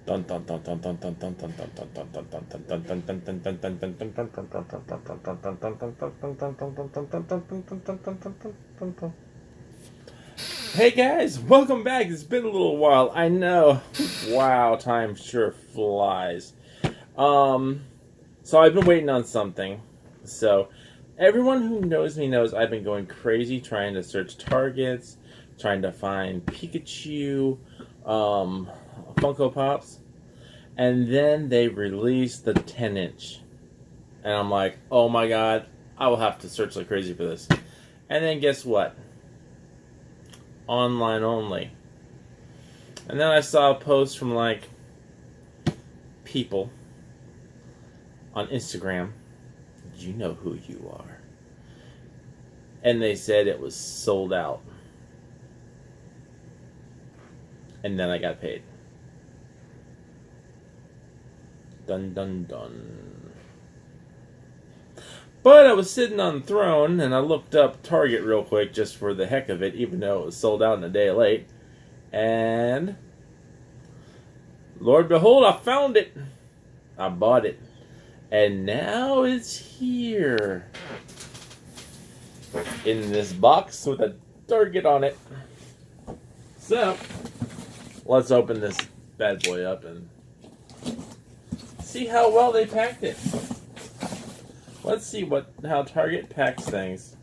Hey guys, welcome back. It's been a little while. I know. Wow, time sure flies. So I've been waiting on something. So everyone who knows me knows I've been going crazy trying to search targets, trying to find Pikachu, Funko Pops, and then they released the 10-inch. And I'm like, oh my god, I will have to search like crazy for this. And then guess what? Online only. And then I saw a post from like people on Instagram. You know who you are. And they said it was sold out. And then I got paid. Dun dun dun. But I was sitting on the throne and I looked up Target real quick just for the heck of it, even though it was sold out in a day late. And Lord behold, I found it. I bought it. And now it's here. In this box with a Target on it. So, let's open this bad boy up and see how well they packed it. Let's see how Target packs things.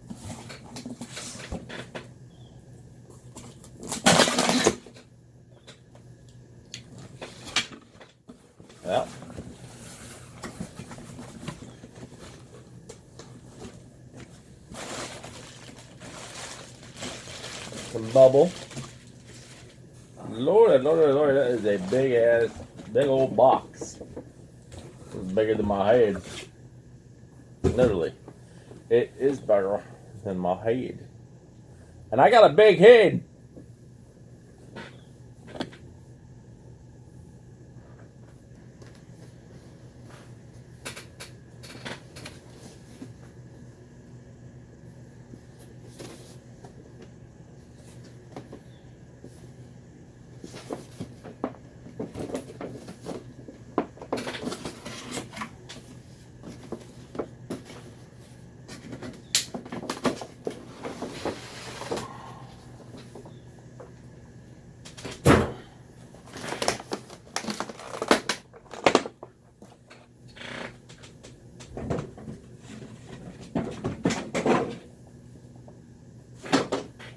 Well, some bubble. Lord, that is a big old box. It's bigger than my head. Literally. It is bigger than my head. And I got a big head.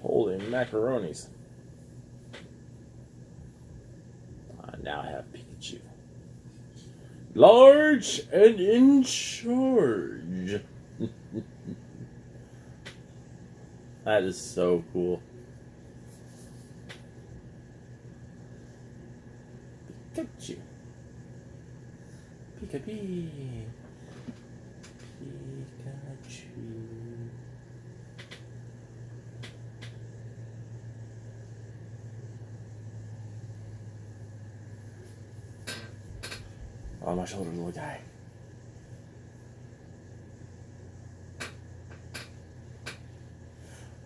Holy macaronis. I now have Pikachu. Large and in charge. That is so cool. Pikachu. Pikachu. On my shoulder, little guy.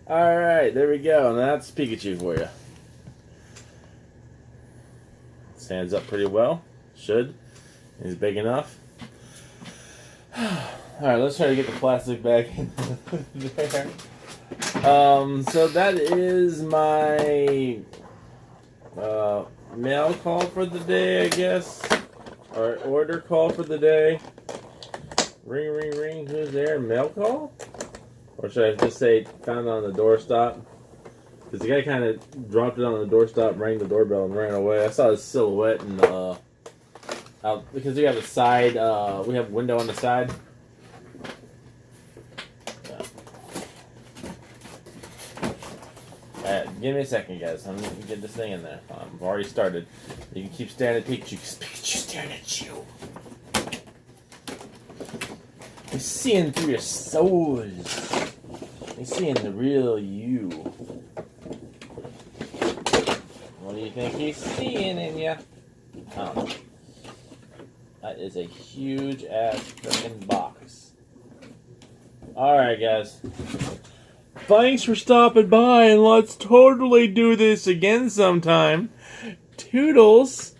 Alright, there we go. And that's Pikachu for you. Stands up pretty well. Should. He's big enough. Alright, let's try to get the plastic back in there. So that is my mail call for the day, I guess. Or order call for the day. Ring, ring, ring. Who's there? Mail call? Or should I just say found it on the doorstop? Because the guy kind of dropped it on the doorstop, rang the doorbell, and ran away. I saw his silhouette and out because we have a side. We have a window on the side. Give me a second, guys. I'm going to get this thing in there. I've already started. You can keep staring at Pikachu because Pikachu's staring at you. He's seeing through your souls. He's seeing the real you. What do you think he's seeing in you? I don't know. That is a huge ass freaking box. Alright, guys. Thanks for stopping by, and let's totally do this again sometime. Toodles!